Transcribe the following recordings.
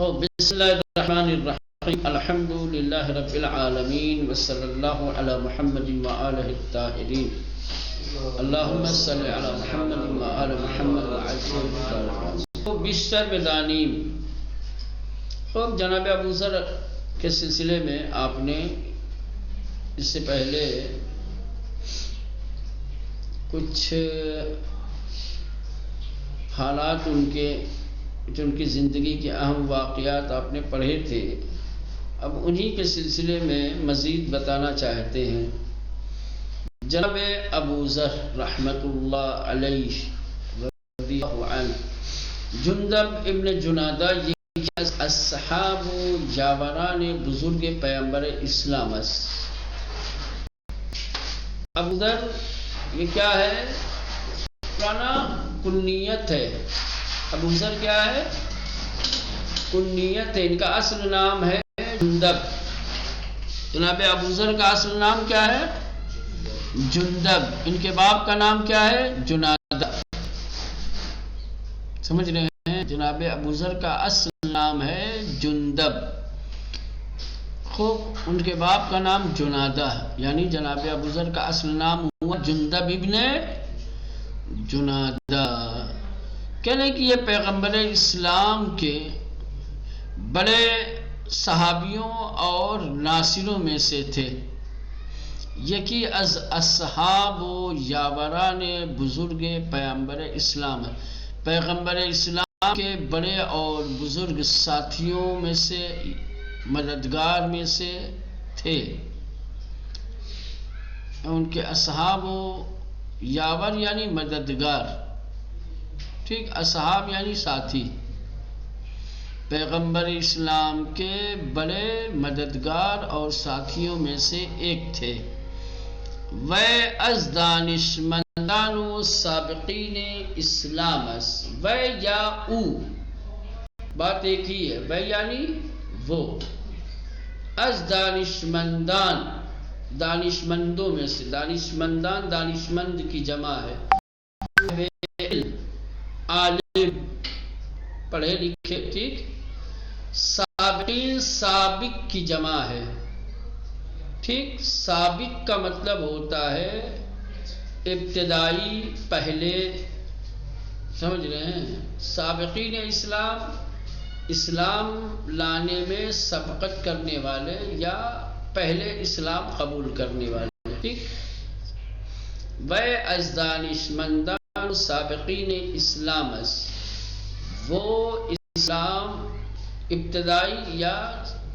بسم اللہ الرحمن الرحیم الحمد للہ رب العالمین وصلی اللہ علی محمد وآلہ الطاہرین اللہم صلی علی محمد وآل محمد بیشتر بدانیم. خوب جناب ابو ذر کے سلسلے میں آپ نے اس سے پہلے کچھ حالات ان کی زندگی کے اہم واقعات آپ نے پڑھے تھے. اب انہی کے سلسلے میں مزید بتانا چاہتے ہیں. جناب ابو ذر رحمۃ اللہ علیہ رضی اللہ عنہ جندب ابن جنادہ یہ اصحاب جاوران بزرگ پیغمبر اسلام ابو ذر یہ کیا ہے؟ پرانا کنیت ہے. ابو ذر کیا ہے؟ کنیت ہے. ان کا اصل نام ہے جندب. جناب ابو ذر کا اصل نام کیا ہے؟ جندب. ان کے باپ کا نام کیا ہے؟ جنادہ. سمجھ رہے ہیں؟ جناب ابو ذر کا اصل نام ہے جندب. خوب ان کے باپ کا نام جنادہ ہے. یعنی جناب ابو ذر کا اصل نام ہوا جندب ابن جنادہ. کہنے کہ یہ پیغمبر اسلام کے بڑے صحابیوں اور ناصروں میں سے تھے. یکی از اصحاب و یاوران بزرگ پیغمبر اسلام ہے. پیغمبر اسلام کے بڑے اور بزرگ ساتھیوں میں سے مددگار میں سے تھے. ان کے اصحاب و یاور یعنی مددگار. ٹھیک، اصحاب یعنی ساتھی. پیغمبر اسلام کے بڑے مددگار اور ساتھیوں میں سے ایک تھے. وہ از دانشمندان و سابقین اسلام است. وہ یا او بات ایک ہی ہے. وہ یعنی وہ. از دانشمندان دانشمندوں میں سے. دانشمندان دانشمند کی جمع ہے. عالم پڑھے لکھے. ٹھیک. سابقین سابق کی جمع ہے. ٹھیک. سابق کا مطلب ہوتا ہے ابتدائی، پہلے. سمجھ رہے ہیں؟ سابقین اسلام لانے میں سبقت کرنے والے یا پہلے اسلام قبول کرنے والے. ٹھیک. وہ از دانشمندان سابقین اسلام است. وہ اسلام ابتدائی یا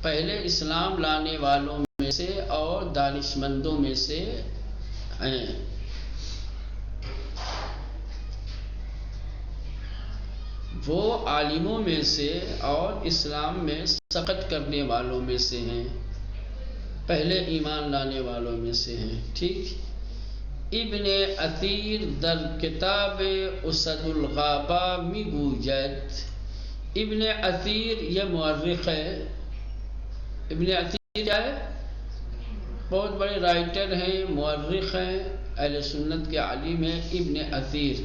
پہلے اسلام لانے والوں میں سے اور دانشمندوں میں سے ہیں. وہ عالموں میں سے اور اسلام میں سبقت کرنے والوں میں سے ہیں. پہلے ایمان لانے والوں میں سے ہیں. ٹھیک. ابن اثیر در کتاب اسد الغابہ میگوید. ابن اثیر یہ مورخ ہے. ابن اثیر کیا ہے؟ بہت بڑے رائٹر ہیں، مورخ ہیں، اہل سنت کے عالم ہیں. ابن اثیر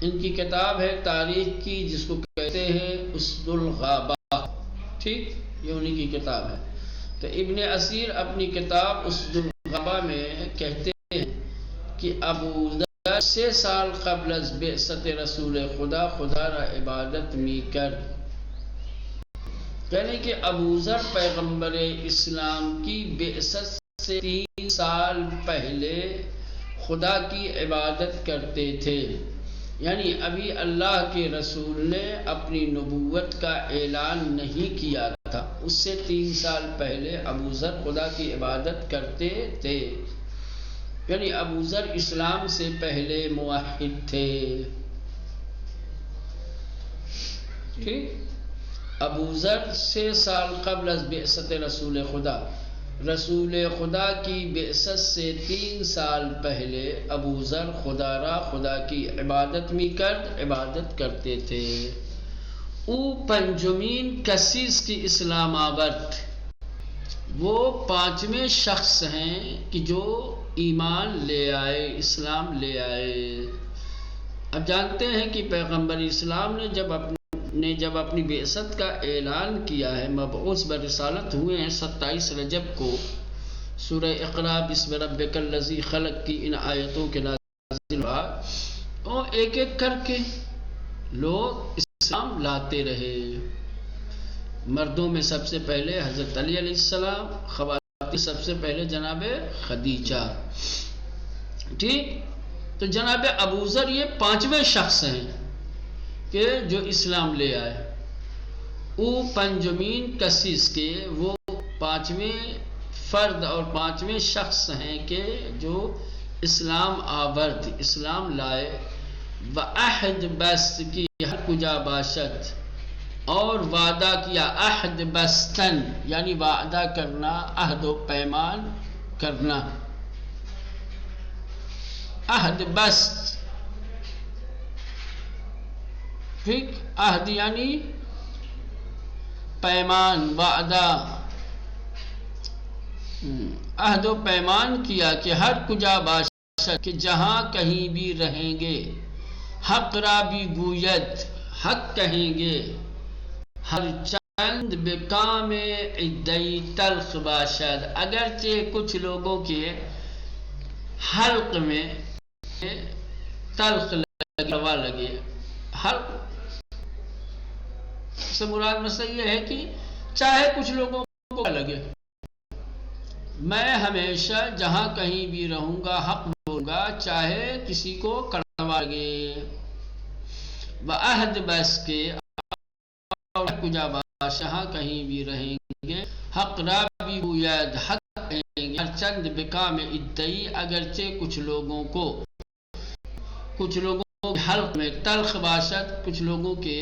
ان کی کتاب ہے تاریخ کی جس کو کہتے ہیں اسد الغابہ. ٹھیک. یہ انہی کی کتاب ہے. تو ابن اثیر اپنی کتاب اسد الغابہ میں کہتے ہیں کہ ابو ذر 6 سال قبل از بعثت رسول خدا را عبادت می کر. یعنی کہ ابو ذر پیغمبر اسلام کی بعثت سے 3 سال پہلے خدا کی عبادت کرتے تھے. یعنی ابھی اللہ کے رسول نے اپنی نبوت کا اعلان نہیں کیا تھا. اس سے 3 سال پہلے ابو ذر خدا کی عبادت کرتے تھے. یعنی ابو ذر اسلام سے پہلے موحد تھے. ٹھیک. ابو ذر 6 سال قبل از بعثت رسول خدا کی بعثت سے 3 سال پہلے ابو ذر خدا کی عبادت می کرد عبادت کرتے تھے. او پنجمین کسیس کی اسلام آورد. وہ 5ویں شخص ہیں کہ جو ایمان لے آئے، اسلام لے آئے. اب جانتے ہیں کہ پیغمبر اسلام نے جب نے جب اپنی بعثت کا اعلان کیا ہے، مبعوث برسالت ہوئے ہیں 27 رجب کو، سورہ اقرا بسم ربک الذی خلق کی ان آیتوں کے نازل ہوا، اور ایک ایک کر کے لوگ اسلام لاتے رہے۔ مردوں میں سب سے پہلے حضرت علی علیہ السلام، خواتین سب سے پہلے جناب خدیجہ، ٹھیک۔ تو جناب ابوذر یہ 5ویں شخص ہیں کہ جو اسلام لے آئے۔ او پنجمین کسیس کے وہ 5ویں فرد اور 5ویں شخص ہیں کہ جو اسلام آورد، اسلام لائے۔ وعہد بست کی ہر کجا باشد، اور وعدہ کیا، عہد بستن یعنی وعدہ کرنا، عہد و پیمان کرنا، عہد بست، ٹھیک، عہد یعنی پیمان، وعدہ، عہد و پیمان کیا کہ ہر کجا باشد، کہ جہاں کہیں بھی رہیں گے، حق را بھی گوید، حق کہیں گے، ہر چند بکام عدی تلخ باشد، اگرچہ کچھ لوگوں کے حلق میں تلخ لگے۔ حلق سے مراد مسئلہ یہ ہے کہ چاہے کچھ لوگوں کو لگے، میں ہمیشہ جہاں کہیں بھی رہوں گا حق بولوں گا، چاہے کسی کو کڑوا لگے۔ وعہد بس کے کجا بادشاہ کہیں بھی رہیں گے، حق را بھی گوید، حق کہیں گے، ہر چند بکام ادعی، اگرچہ کچھ لوگوں کے حلق میں تلخ باشد، کچھ لوگوں کے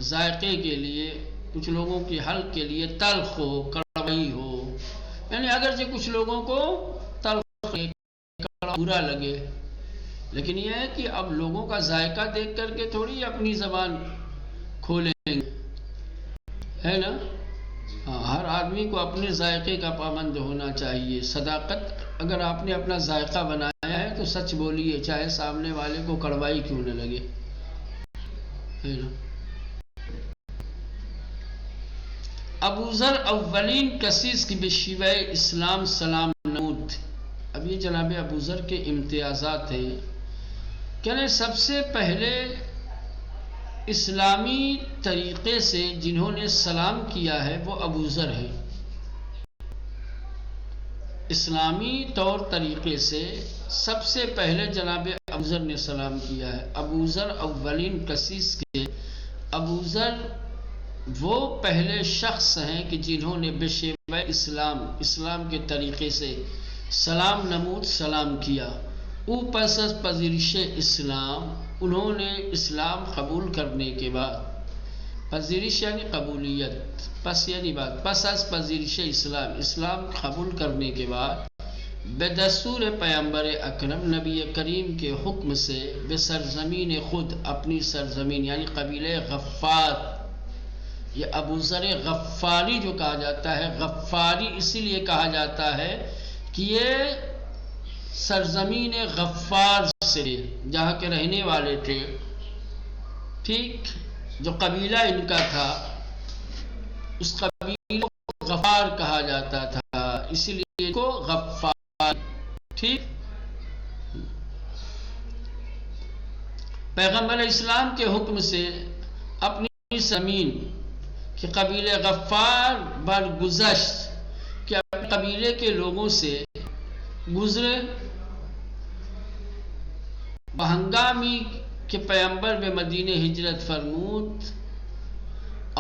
ذائقے کے لیے، کچھ لوگوں کے حلق کے لیے تلخ ہو، کڑوائی ہو، یعنی اگرچہ کچھ لوگوں کو تلخ برا لگے، لیکن یہ ہے کہ اب لوگوں کا ذائقہ دیکھ کر کے تھوڑی اپنی زبان کھولیں گے، ہے نا؟ ہاں، ہر آدمی کو اپنے ذائقے کا پابند ہونا چاہیے۔ صداقت، اگر آپ نے اپنا ذائقہ بنایا ہے تو سچ بولیے، چاہے سامنے والے کو کڑوائی کیوں نہ لگے، ہے نا؟ ابوذر اولین کسیس کی بشیوہ اسلام سلام نمود۔ اب یہ جناب ابوذر کے امتیازات ہیں، کہنے سب سے پہلے اسلامی طریقے سے جنہوں نے سلام کیا ہے وہ ابوذر ہے۔ اسلامی طور طریقے سے سب سے پہلے جناب ابوذر نے سلام کیا ہے۔ ابوذر اولین کسیس کے، ابوذر وہ پہلے شخص ہیں کہ جنہوں نے بشیوہ اسلام کے طریقے سے سلام نمود، سلام کیا۔ او پس از پذیرش اسلام، انہوں نے اسلام قبول کرنے کے بعد، پذیرش یعنی قبولیت، پس یعنی بعد، پس از پذیرش اسلام قبول کرنے کے بعد، بدستور پیغمبر اکرم نبی کریم کے حکم سے، بسرزمین خود، اپنی سرزمین یعنی قبیلہ غفار، یہ ابوذر غفاری جو کہا جاتا ہے، غفاری اسی لیے کہا جاتا ہے کہ یہ سرزمین غفار سے، جہاں کے رہنے والے تھے، ٹھیک، جو قبیلہ ان کا تھا، اس قبیلے کو غفار کہا جاتا تھا، اسی لیے کو غفار، ٹھیک۔ پیغمبر اسلام کے حکم سے اپنی زمین کہ قبیلہ غفار برگزشت، کہ اپنے قبیلے کے لوگوں سے گزرے، بہنگامی کہ پیغمبر میں مدینہ ہجرت فرمود،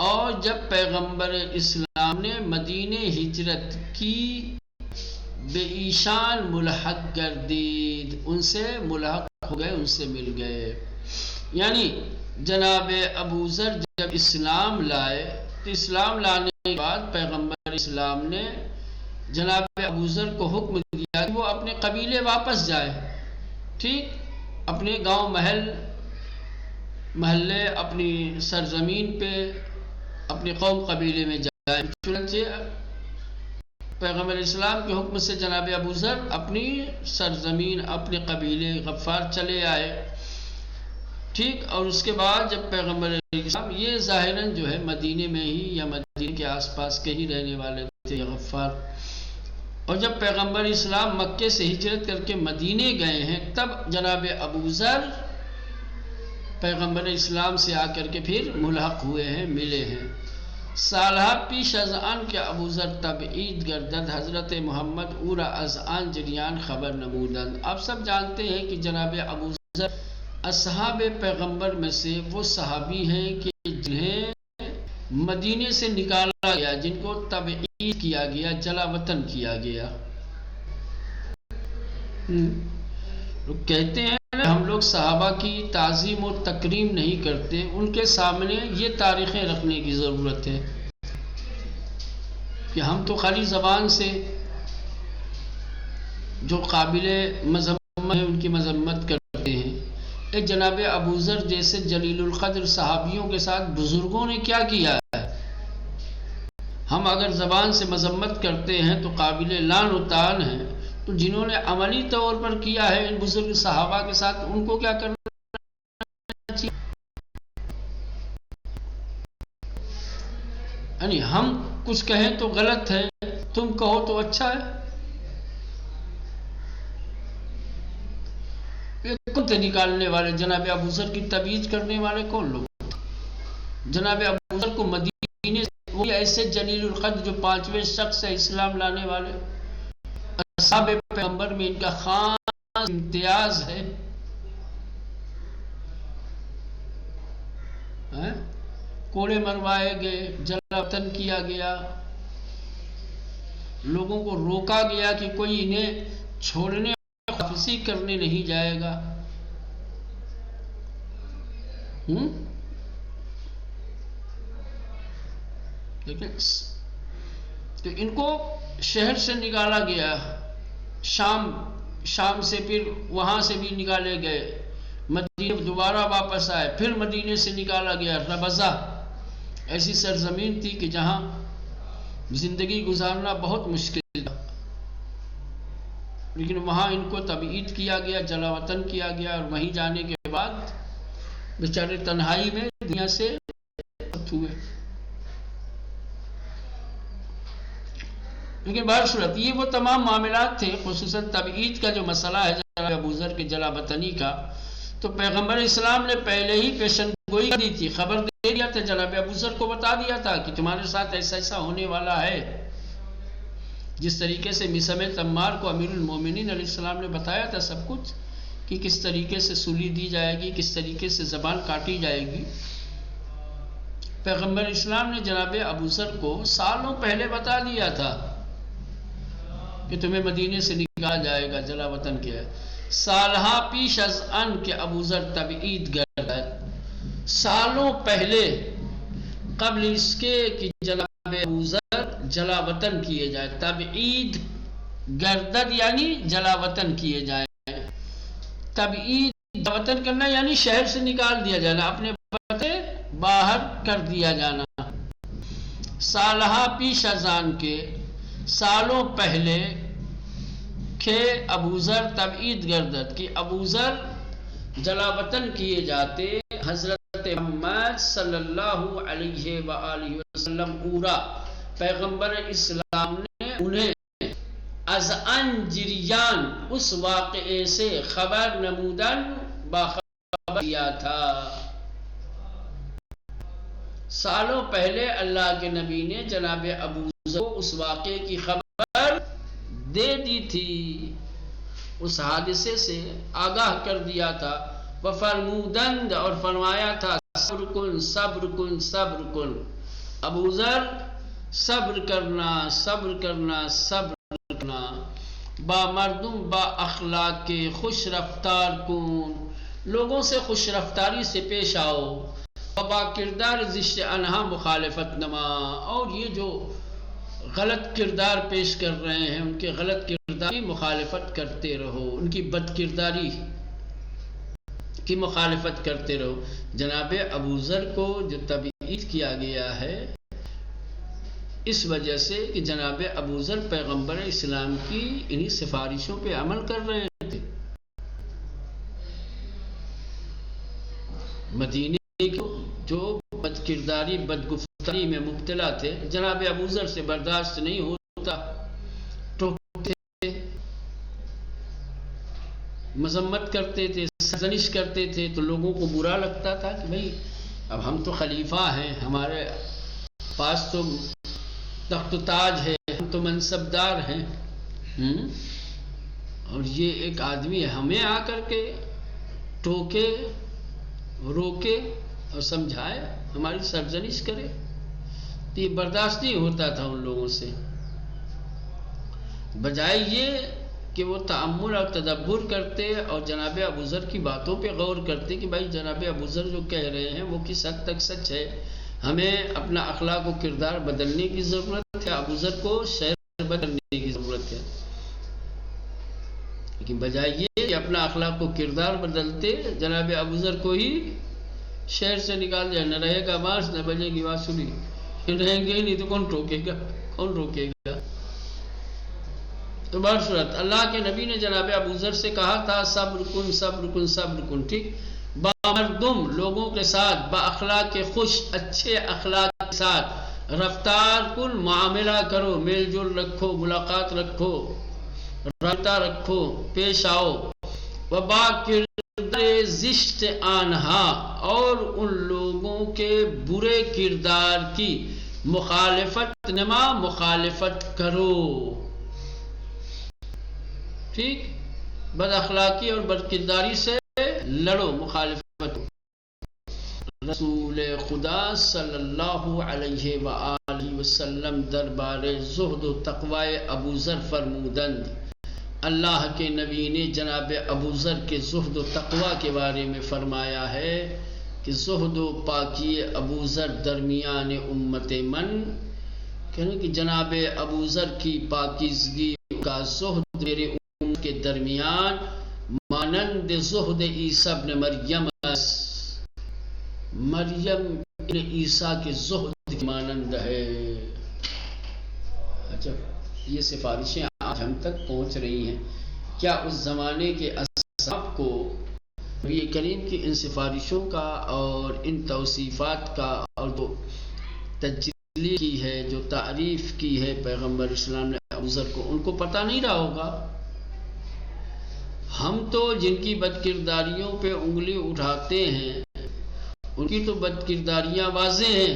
اور جب پیغمبر اسلام نے مدینہ ہجرت کی، بے ایشان ملحق گردید، ان سے ملحق ہو گئے، ان سے مل گئے۔ یعنی جناب ابوذر جب اسلام لائے تو اسلام لانے کے بعد پیغمبر اسلام نے جناب ابوذر کو حکم دیا کہ وہ اپنے قبیلے واپس جائے، ٹھیک، اپنے گاؤں محلے، اپنی سرزمین پہ، اپنے قوم قبیلے میں جائے۔ چنانچہ پیغمبر اسلام کے حکم سے جناب ابوذر اپنی سرزمین، اپنے قبیلے غفار چلے آئے۔ ٹھیک. اور اس کے بعد جب پیغمبر اسلام یہ ظاہراً جو ہے مدینے میں ہی یا مدینے کے آس پاس کے ہی رہنے والے تھے غفار، اور جب پیغمبر اسلام مکے سے ہجرت کر کے مدینے گئے ہیں تب جناب ابو ذر پیغمبر اسلام سے آ کر کے پھر ملحق ہوئے ہیں، ملے ہیں. سالہ پیش از آن کے ابو ذر تبعید گردد حضرت محمد اورا از آن جریان خبر نمودند. آپ سب جانتے ہیں کہ جناب ابو ذر اصحاب پیغمبر میں سے وہ صحابی ہیں کہ جنہیں مدینے سے نکالا گیا، جن کو تبعید کیا گیا، جلا وطن کیا گیا. لوگ کہتے ہیں ہم لوگ صحابہ کی تعظیم و تکریم نہیں کرتے، ان کے سامنے یہ تاریخیں رکھنے کی ضرورت ہے کہ ہم تو خالی زبان سے جو قابل مذمت ہیں ان کی مذمت کرتے ہیں. جناب ابو ذر جیسے جلیل القدر صحابیوں کے ساتھ بزرگوں نے کیا کیا ہے؟ ہم اگر زبان سے مذمت کرتے ہیں تو قابل لعن و طعن ہیں، تو جنہوں نے عملی طور پر کیا ہے ان بزرگ صحابہ کے ساتھ ان کو کیا کرنا چاہیے؟ یعنی ہم کچھ کہیں تو غلط ہے، تم کہو تو اچھا ہے. کون تھے نکالنے والے؟ جناب ابو ذر کی تبعید کرنے والے کون لوگ؟ جناب ابو ذر کو مدینے وہ ایسے جلیل القدر جو 5ویں شخص ہے اسلام لانے والے، اصحاب پیغمبر میں ان کا خاص امتیاز ہے. کوڑے مروائے گئے، جلا وطن کیا گیا، لوگوں کو روکا گیا کہ کوئی انہیں چھوڑنے واپسی کرنے نہیں جائے گا. لیکن تو ان کو شہر سے نکالا گیا، شام سے پھر وہاں سے بھی نکالے گئے، مدینے دوبارہ واپس آئے، پھر مدینے سے نکالا گیا. ربضہ ایسی سرزمین تھی کہ جہاں زندگی گزارنا بہت مشکل تھا، لیکن وہاں ان کو تبعید کیا گیا، جلا وطن کیا گیا، اور وہیں جانے کے بعد بیچارے تنہائی میں دنیا سے ہوئے. لیکن بہر صورت یہ وہ تمام معاملات تھے، خصوصاً تبعید کا جو مسئلہ ہے جناب ابو ذر کے جلا وطنی کا، تو پیغمبر اسلام نے پہلے ہی پیشن گوئی دی تھی، خبر دے دیا تھا، جناب ابو ذر کو بتا دیا تھا کہ تمہارے ساتھ ایسا ایسا ہونے والا ہے. جس طریقے سے مسعب تمار کو امیر المومنین علیہ السلام نے بتایا تھا سب کچھ کہ کس طریقے سے سولی دی جائے گی، کس طریقے سے زبان کاٹی جائے گی، پیغمبر اسلام نے جناب ابو ذر کو سالوں پہلے بتا دیا تھا کہ تمہیں مدینے سے نکالا جائے گا، جلا وطن کیا ہے. سالہا پیش از ان کے ابو ذر تبعید گردد، سالوں پہلے قبل اس کے کہ جناب ابو ذر جلا وطن کیے جائے، تبعید گردد یعنی جلا وطن کیے جائیں. تبعید وطن کرنا یعنی شہر سے نکال دیا جانا، اپنے وطن باہر کر دیا جانا. سالہا پیش از ان کے سالوں پہلے کہ ابو ذر تبعید گردد کہ ابو ذر جلا وطن کیے جاتے، حضرت محمد صلی اللہ علیہ وآلہ وسلم اورا پیغمبر اسلام نے انہیں از ان جریان اس واقعے سے خبر نمودن باخبر دیا تھا. سالوں پہلے اللہ کے نبی نے جناب ابو ذر کو اس واقعے کی خبر دے دی تھی، اس حادثے سے آگاہ کر دیا تھا. وفرمودند اور فرمایا تھا صبر کن صبر کن صبر کن، ابو ذر صبر کرنا صبر کرنا صبر کرنا، با مردم با اخلاق کے خوش رفتار کن، لوگوں سے خوش رفتاری سے پیش آؤ، با کردار زشت انہا مخالفت نما، اور یہ جو غلط کردار پیش کر رہے ہیں ان کے غلط کردار کی مخالفت کرتے رہو، ان کی بد کرداری کی مخالفت کرتے رہو. جناب ابو ذر کو جو تبعید کیا گیا ہے اس وجہ سے کہ جناب ابو ذر پیغمبر اسلام کی انہی سفارشوں پہ عمل کر رہے تھے. مدینے کے جو بد کرداری بدگفتاری میں مبتلا تھے، جناب ابو ذر سے برداشت نہیں ہوتا، ٹوکتے تھے، مذمت کرتے تھے، سرزنش کرتے تھے، تو لوگوں کو برا لگتا تھا کہ بھئی اب ہم تو خلیفہ ہیں، ہمارے پاس تو تخت و تاج ہے، ہم تو منصبدار ہیں، اور یہ ایک آدمی ہمیں آ کر کے ٹوکے، روکے اور سمجھائے، ہماری سرزنش کرے، تو یہ برداشت نہیں ہوتا تھا ان لوگوں سے۔ بجائے یہ کہ وہ تأمل اور تدبر کرتے اور جناب ابو ذر کی باتوں پہ غور کرتے کہ بھائی جناب ابو ذر جو کہہ رہے ہیں وہ کس حد تک سچ ہے، ہمیں اپنا اخلاق و کردار بدلنے کی ضرورت ہے، ابو ذر کو شہر بدلنے کی ضرورت ہے، لیکن بجائے یہ کہ اپنا اخلاق و کردار بدلتے، جناب ابو ذر کو ہی شہر سے نکال دیا، نہ رہے گا بانس نہ بجے گی بانسری، رہیں گے ہی نہیں تو کون ٹوکے گا، کون روکے گا۔ تو برصورت اللہ کے نبی نے جناب ابو ذر سے کہا تھا صبر کن صبر کن صبر کن، ٹھیک، با مردم لوگوں کے ساتھ با اخلاق خوش اچھے اخلاق کے ساتھ رفتار کن، معاملہ کرو، میل جول رکھو، ملاقات رکھو، رابطہ رکھو، پیش آؤ، وبا کردار زشت آنہا، اور ان لوگوں کے برے کردار کی مخالفت نما، مخالفت کرو، ٹھیک، بد اخلاقی اور بد کرداری سے لڑو، مخالفت۔ رسول خدا صلی اللہ علیہ وآلہ وسلم دربار زہد و تقوی ابو ذر فرمودند، اللہ کے نبی نے جناب ابو ذر کے زہد و تقوی کے بارے میں فرمایا ہے کہ زہد و پاکی ابو ذر درمیان امت من، کہنے کہ جناب ابو ذر کی پاکیزگی کا زہد میرے امت کے درمیان مانند زہد عیسیٰ ابن مریم، مریم ابن عیسیٰ کے زہد کی مانند ہے۔ عجب، یہ سفارشیں آج ہم تک پہنچ رہی ہیں، کیا اس زمانے کے اصحاب کو نبی کریم کی ان سفارشوں کا اور ان توصیفات کا اور جو تجلیل کی ہے، جو تعریف کی ہے پیغمبر اسلام نے ابو ذر کو، ان کو پتہ نہیں رہا ہوگا؟ ہم تو جن کی بد کرداریوں پہ انگلی اٹھاتے ہیں ان کی تو بد کرداریاں واضح ہیں۔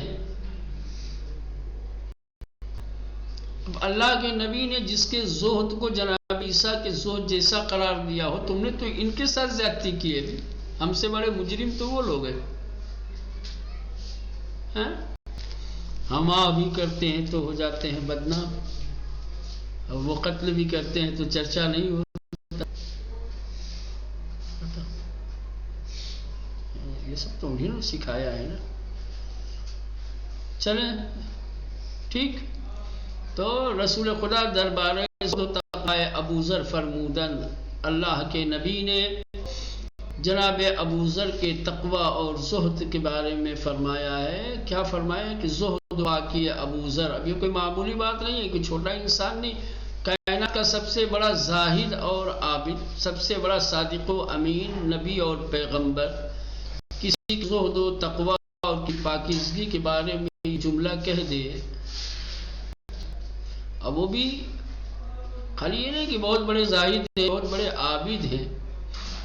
اب اللہ کے نبی نے جس کے زہد کو جناب عیسیٰ کے زہد جیسا قرار دیا ہو، تم نے تو ان کے ساتھ زیادتی کی ہے، ہم سے بڑے مجرم تو وہ لوگ ہیں، ہم بھی کرتے ہیں تو ہو جاتے ہیں بدنام، اور وہ قتل بھی کرتے ہیں تو چرچا نہیں ہوتا۔ یہ سب تو انہیں نے سکھایا ہے نا۔ چلیں ٹھیک، تو رسول خدا دربار ابو ذر فرمودند، اللہ کے نبی نے جناب ابو ذر کے تقوی اور زہد کے بارے میں فرمایا ہے۔ کیا فرمایا کہ زہد واقعی ابو ذر، اب یہ کوئی معمولی بات نہیں ہے، کوئی چھوٹا انسان نہیں، کائنات کا سب سے بڑا زاہد اور عابد، سب سے بڑا صادق و امین نبی اور پیغمبر، کسی زہد و تقوی اور کی پاکیزگی کے بارے میں یہ جملہ کہہ دے، اب وہ بھی خالی یہ نہیں کہ بہت بڑے زاہد ہیں، بہت بڑے عابد ہیں،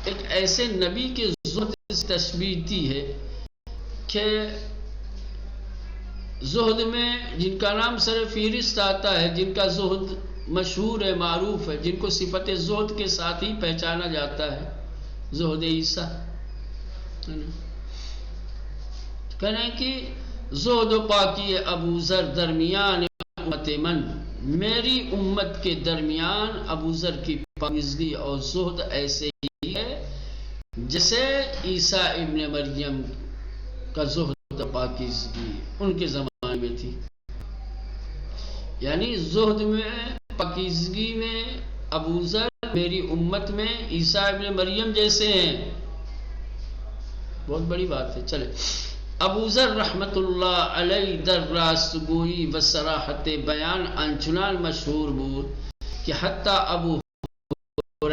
ایک ایسے نبی کے زہد سے تشبیہ دی ہے کہ زہد میں جن کا نام سر فہرست آتا ہے، جن کا زہد مشہور ہے، معروف ہے، جن کو صفت زہد کے ساتھ ہی پہچانا جاتا ہے، زہد عیسیٰ، کہنا ہے کہ زہد و پاکی ابو ذر درمیان امت من، میری امت کے درمیان ابو ذر کی پاکیزگی اور زہد ایسے ہی ہے جیسے عیسیٰ ابن مریم کا زہد و پاکیزگی ان کے زمانے میں تھی، یعنی زہد میں پاکیزگی میں ابو ذر میری امت میں عیسیٰ ابن مریم جیسے ہیں، بہت بڑی بات ہے۔ چلے، ابو ذر رحمت اللہ علیہ در راست گوئی و صراحت بیان آنچنان مشہور بود کہ حتی ابو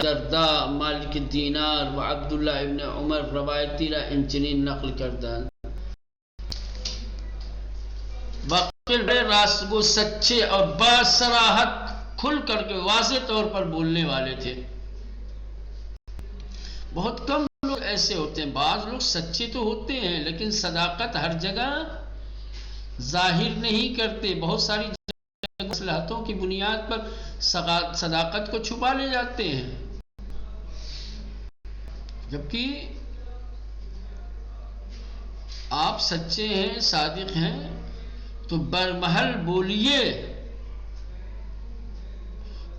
درداء مالک دینار و عبداللہ ابن عمر روایتی را انچنین نقل کردند واقعی بڑے راستگو سچے اور باصراحت کھل کر کے واضح طور پر بولنے والے تھے. بہت کم لوگ ایسے ہوتے ہیں. بعض لوگ سچے تو ہوتے ہیں لیکن صداقت ہر جگہ ظاہر نہیں کرتے. بہت ساری مصلحتوں کی بنیاد پر صداقت کو چھپا لے جاتے ہیں. جبکہ آپ سچے ہیں، صادق ہیں تو برمحل بولیے.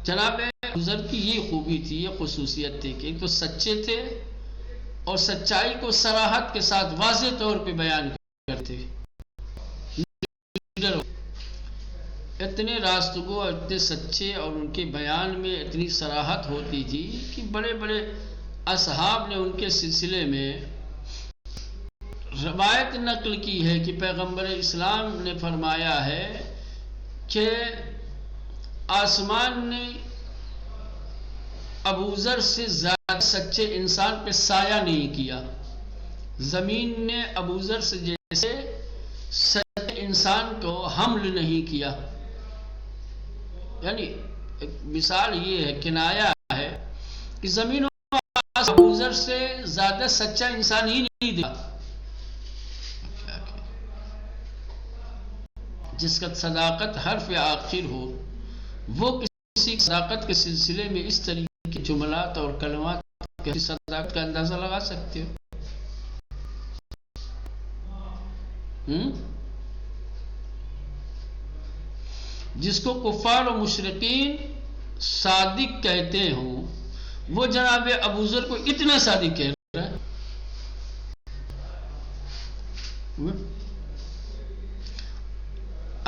جناب ابوذر کی یہ خوبی تھی، یہ خصوصیت تھی کہ ایک تو سچے تھے اور سچائی کو صراحت کے ساتھ واضح طور پہ بیان کرتے. اتنے راستگو، اتنے سچے اور ان کے بیان میں اتنی صراحت ہوتی تھی کہ بڑے بڑے اصحاب نے ان کے سلسلے میں روایت نقل کی ہے کہ پیغمبر اسلام نے فرمایا ہے کہ آسمان نے ابوذر سے زیادہ سچے انسان پہ سایہ نہیں کیا، زمین نے ابوذر سے جیسے سچے انسان کو حمل نہیں کیا. یعنی ایک مثال یہ ہے، کنایا ہے کہ زمین ابوذر سے زیادہ سچا انسان ہی نہیں دیا جس کا صداقت حرف آخر ہو. وہ کسی صداقت کے سلسلے میں اس طریقے کے جملات اور کلمات کی صداقت کا اندازہ لگا سکتے ہو. جس کو کفار و مشرکین صادق کہتے ہوں وہ جناب ابوذر کو اتنا صادق کہہ رہا ہے.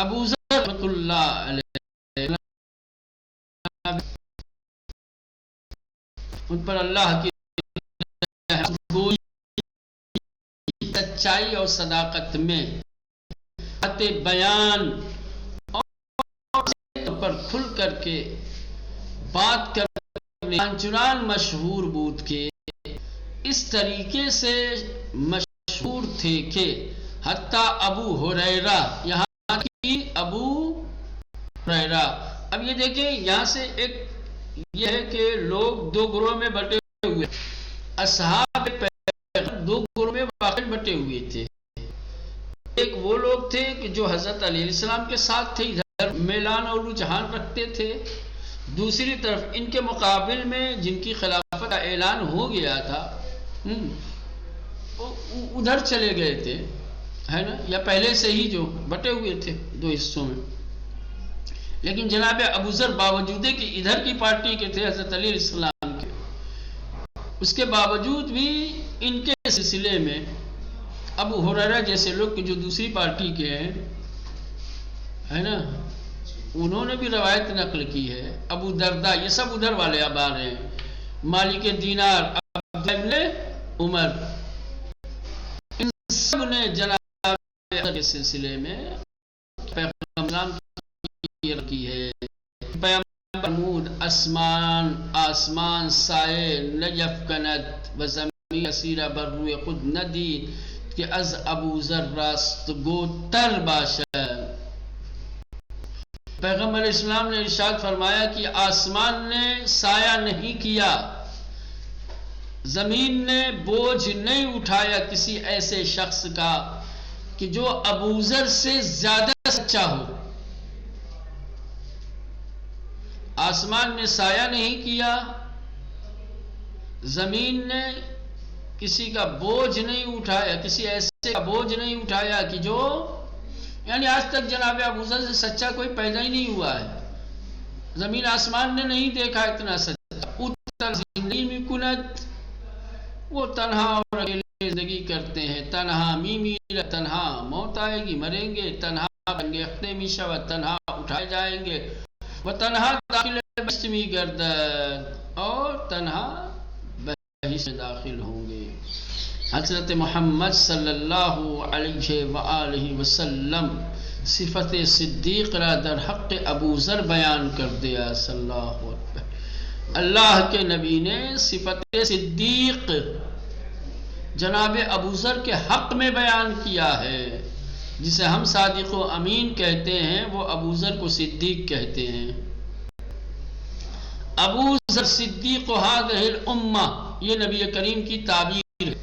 ابوذر رحمۃ اللہ علیہ ان پر اللہ کی سچائی اور صداقت میں بیان اور پر کھل کر کے بات کرنے چنان مشہور بود کے اس طریقے سے مشہور تھے کہ حتیٰ ابو ہریرہ، یہاں کی ابو ہریرہ. اب یہ دیکھیں یہاں سے ایک یہ ہے کہ لوگ دو گروہ میں بٹے ہوئے، اصحاب دو گروہ میں واقع بٹے ہوئے تھے. ایک وہ لوگ تھے کہ جو حضرت علیہ السلام کے ساتھ تھے، ادھر میلان اور رجحان رکھتے تھے. دوسری طرف ان کے مقابل میں جن کی خلافت کا اعلان ہو گیا تھا ادھر چلے گئے تھے، ہے نا، یا پہلے سے ہی جو بٹے ہوئے تھے دو حصوں میں. لیکن جناب ابوذر باوجود کہ ادھر کی پارٹی کے تھے حضرت علیہ السلام کے، اس کے باوجود بھی ان کے سلسلے میں ابو ہریرہ جیسے لوگ جو دوسری پارٹی کے ہیں، ہے نا، انہوں نے بھی روایت نقل کی ہے. ابو درداء، یہ سب ادھر والے اب آ رہے ہیں، مالک دینار، عبداللہ ابن عمر، ان سب نے جناب کے سلسلے میں پیغام کی ہے. پیغمبر محمود آسمان سائے نیف کنت و زمین اسیرہ بر روی خود ندید کہ از ابوذر راست گو تر باشد. پیغمبر اسلام نے ارشاد فرمایا کہ آسمان نے سایہ نہیں کیا، زمین نے بوجھ نہیں اٹھایا کسی ایسے شخص کا کہ جو ابوذر سے زیادہ سچا ہو. آسمان نے سایہ نہیں کیا، زمین نے کسی کا بوجھ نہیں اٹھایا، کسی ایسے کا بوجھ نہیں اٹھایا کہ جو، یعنی آج تک جناب ابوذر سے سچا کوئی پیدا ہی نہیں ہوا ہے. زمین آسمان نے نہیں دیکھا اتنا سچا. اتر زندگی میں کنت، وہ تنہا اور اکیلے زندگی کرتے ہیں. تنہا میرا تنہا موت آئے گی، مریں گے. تنہا بنگیختے میشا و تنہا اٹھائے جائیں گے. وہ تنہا داخل بہشت میں گردد، اور تنہا بہشت میں داخل ہوں گے. حضرت محمد صلی اللہ علیہ وآلہ وسلم صفت صدیق را در حق ابوذر بیان کر دیا. صلی اللہ علیہ وسلم اللہ کے نبی نے صفت صدیق جناب ابوذر کے حق میں بیان کیا ہے. جسے ہم صادق و امین کہتے ہیں وہ ابوذر کو صدیق کہتے ہیں. ابوذر صدیق هذه الامہ، یہ نبی کریم کی تعبیر ہے.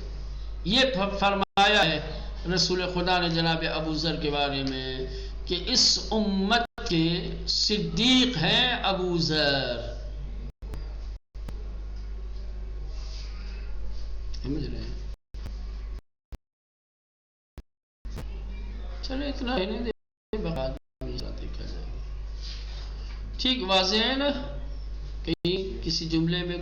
یہ فرمایا ہے رسول خدا نے جناب ابوذر کے بارے میں کہ اس امت کے صدیق ہیں ابوذر. سمجھ رہے ہیں؟ چلو اتنا ہی نہیں دیکھا جائے گا. ٹھیک واضح ہے نا؟ کہیں کسی جملے میں